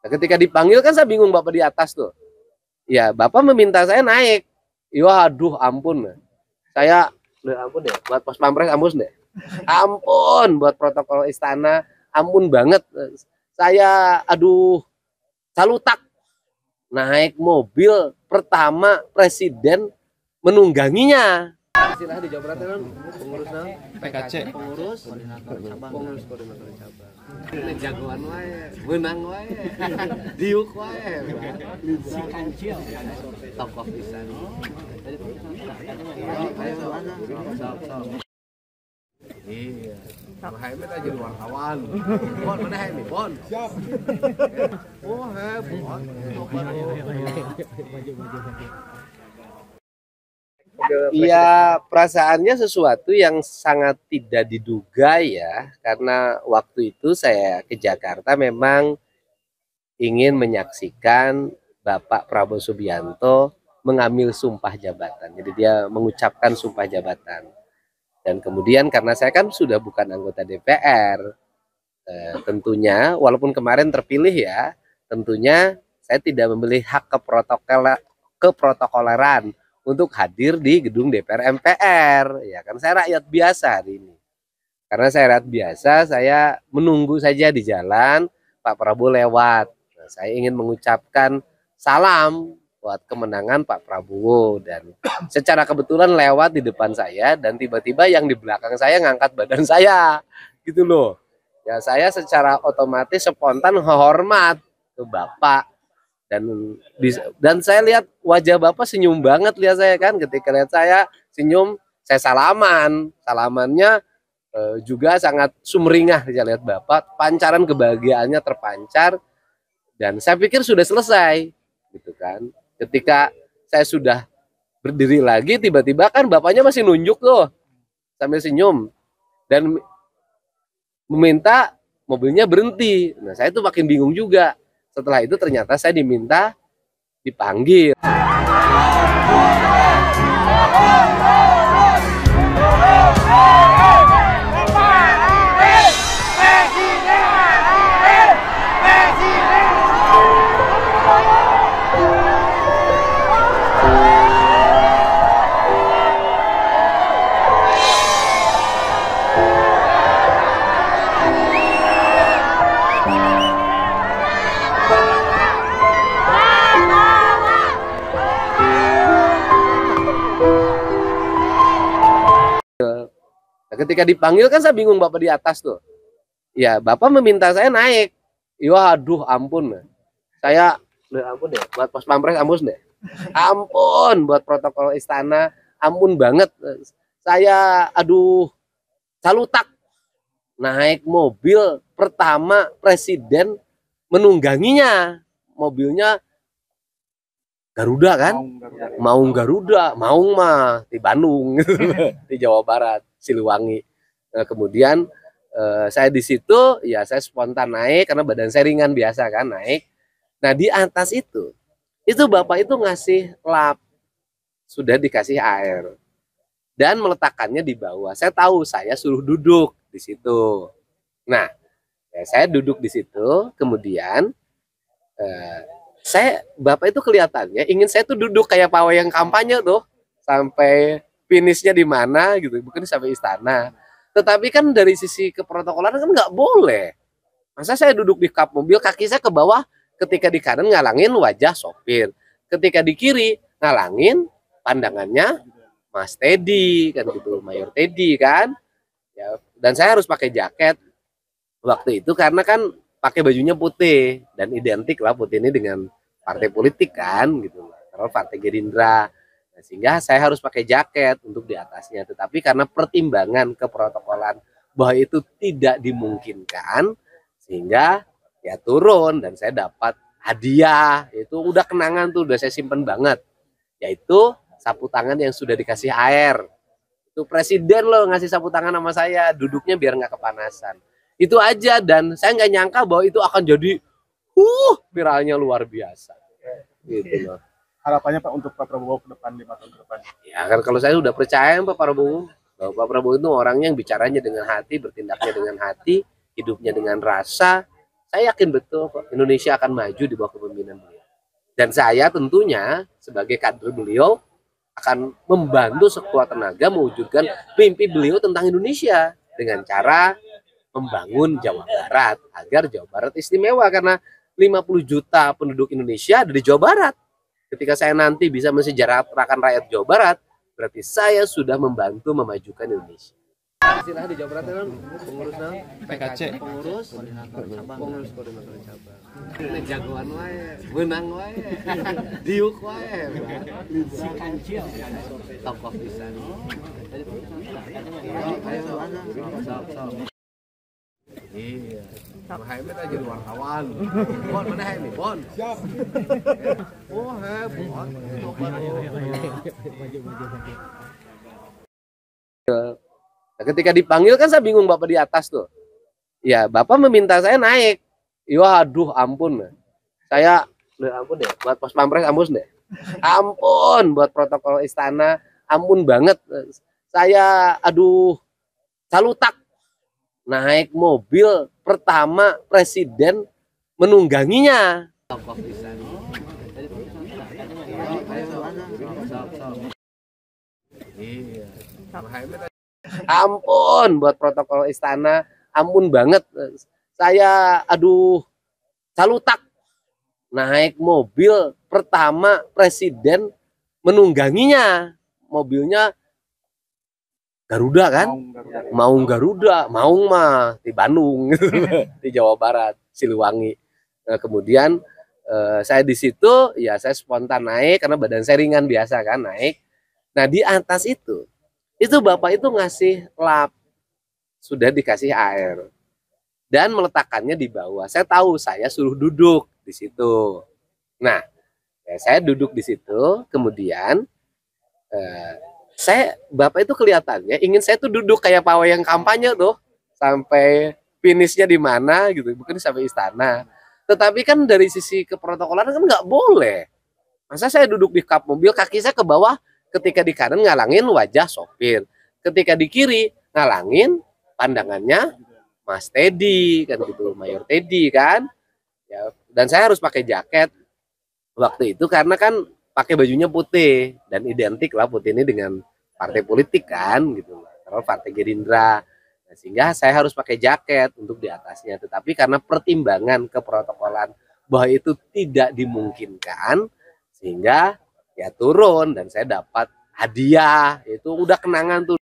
Nah, ketika dipanggil kan saya bingung Bapak di atas tuh. Ya, Bapak meminta saya naik. Waduh, ampun. Saya, ampun deh, buat Pas Pampres ampun deh. Ampun, buat protokol istana, ampun banget. Saya, aduh, salutak. Naik mobil pertama presiden menungganginya. Silahkan di Jawa Barat kan pengurus PKC, pengurus koordinator cabang. Jagoan wae, menang wae. Diuk wae. Si kancil tokoh pisan. Iya. Mahaimin aja jadi wartawan. Bon, mana Haimi? Bon. Siap. Oh, bon. Iya, perasaannya sesuatu yang sangat tidak diduga ya, karena waktu itu saya ke Jakarta memang ingin menyaksikan Bapak Prabowo Subianto mengambil sumpah jabatan. Jadi dia mengucapkan sumpah jabatan. Dan kemudian karena saya kan sudah bukan anggota DPR, tentunya walaupun kemarin terpilih ya, tentunya saya tidak memilih hak keprotokoleran untuk hadir di gedung DPR MPR. Ya kan saya rakyat biasa hari ini. Karena saya rakyat biasa, saya menunggu saja di jalan Pak Prabowo lewat. Nah, saya ingin mengucapkan salam buat kemenangan Pak Prabowo, dan secara kebetulan lewat di depan saya dan tiba-tiba yang di belakang saya ngangkat badan saya gitu loh. Ya saya secara otomatis spontan hormat ke Bapak, dan saya lihat wajah Bapak senyum banget, lihat saya kan, ketika lihat saya senyum, saya salamannya juga sangat sumringah. Saya lihat Bapak, pancaran kebahagiaannya terpancar, dan saya pikir sudah selesai gitu kan. Ketika saya sudah berdiri lagi, tiba-tiba kan Bapaknya masih nunjuk tuh sambil senyum dan meminta mobilnya berhenti. Nah, saya tuh makin bingung juga. Setelah itu ternyata saya diminta dipanggil. Ketika dipanggil kan saya bingung Bapak di atas tuh. Ya, Bapak meminta saya naik. Waduh, ampun. Saya, ampun deh, buat Pas Pampres ampun deh. Ampun, buat protokol istana, ampun banget. Saya, aduh, salutak. Naik mobil pertama presiden menungganginya. Mobilnya Garuda kan? Maung Garuda, Maung mah di Bandung, di Jawa Barat, Siliwangi. Nah, kemudian saya di situ, ya saya spontan naik karena badan saya ringan biasa kan, naik. Nah di atas itu Bapak itu ngasih lap, sudah dikasih air dan meletakkannya di bawah. Saya tahu, saya suruh duduk di situ. Nah, ya, saya duduk di situ, kemudian Bapak itu kelihatannya ingin saya tuh duduk kayak pawai yang kampanye tuh sampai finishnya di mana gitu, bukan sampai istana. Tetapi kan dari sisi keprotokolan kan nggak boleh. Masa saya duduk di kap mobil, kaki saya ke bawah, ketika di kanan ngalangin wajah sopir, ketika di kiri ngalangin pandangannya Mas Teddy kan gitu, Mayor Teddy kan. Ya, dan saya harus pakai jaket waktu itu karena kan pakai bajunya putih dan identik lah putih ini dengan partai politik kan gitu, kalau partai Gerindra. Nah, sehingga saya harus pakai jaket untuk di atasnya. Tetapi karena pertimbangan keprotokolan bahwa itu tidak dimungkinkan, sehingga ya turun dan saya dapat hadiah. Itu udah kenangan tuh, udah saya simpen banget. Yaitu sapu tangan yang sudah dikasih air. Itu presiden loh ngasih sapu tangan sama saya, duduknya biar nggak kepanasan. Itu aja, dan saya nggak nyangka bahwa itu akan jadi viralnya luar biasa. Gitu loh. Harapannya Pak untuk Pak Prabowo ke depan 5 tahun ke depan? Ya kan kalau saya sudah percaya Pak Prabowo, bahwa Pak Prabowo itu orangnya yang bicaranya dengan hati, bertindaknya dengan hati, hidupnya dengan rasa, Saya yakin betul kok Indonesia akan maju di bawah kepemimpinan beliau. Dan saya tentunya sebagai kader beliau akan membantu sekuat tenaga mewujudkan mimpi beliau tentang Indonesia dengan cara membangun Jawa Barat agar Jawa Barat istimewa, karena 50 juta penduduk Indonesia ada di Jawa Barat. Ketika saya nanti bisa mensejahterakan rakyat Jawa Barat, berarti saya sudah membantu memajukan Indonesia. Istilah di Jawa Barat kan pengurus PKC, pengurus koordinator cabang. Ini jagoan wae, menang wae, diuk wae. Si kancil tokoh pisan. Iya. Muhammad aja wartawan. Bon, mana ini? Bon. Siap. Oh, bon. Nah, ketika dipanggil kan saya bingung Bapak di atas tuh. Ya, Bapak meminta saya naik. Ya, aduh, ampun. Saya, ampun deh, buat Pas Pampres ampun deh. Ampun, buat protokol istana, ampun banget. Saya, aduh, salutak. Naik mobil pertama presiden menungganginya. Iya. Ampun, buat protokol istana, ampun banget. Saya, aduh, salutak. Naik mobil pertama presiden menungganginya. Mobilnya Garuda kan? Maung Garuda, Maung mah di Bandung, di Jawa Barat, Siliwangi. Nah, kemudian saya di situ, ya saya spontan naik karena badan saya ringan biasa kan, naik. Nah di atas itu Bapak itu ngasih lap, sudah dikasih air dan meletakkannya di bawah. Saya tahu, saya suruh duduk di situ. Nah, ya, saya duduk di situ, kemudian Bapak itu kelihatannya ingin saya tuh duduk kayak pawai yang kampanye tuh sampai finishnya di mana gitu, bukan sampai istana. Tetapi kan dari sisi keprotokolan kan nggak boleh. Masa saya duduk di kap mobil, kaki saya ke bawah, ketika di kanan ngalangin wajah sopir, ketika di kiri ngalangin pandangannya Mas Teddy kan gitu, Mayor Teddy kan. Ya, dan saya harus pakai jaket waktu itu karena kan pakai bajunya putih dan identik lah putih ini dengan partai politik kan gitu, kalau partai Gerindra. Nah, sehingga saya harus pakai jaket untuk di atasnya. Tetapi karena pertimbangan keprotokolan bahwa itu tidak dimungkinkan, sehingga ya turun dan saya dapat hadiah. Itu udah kenangan tuh.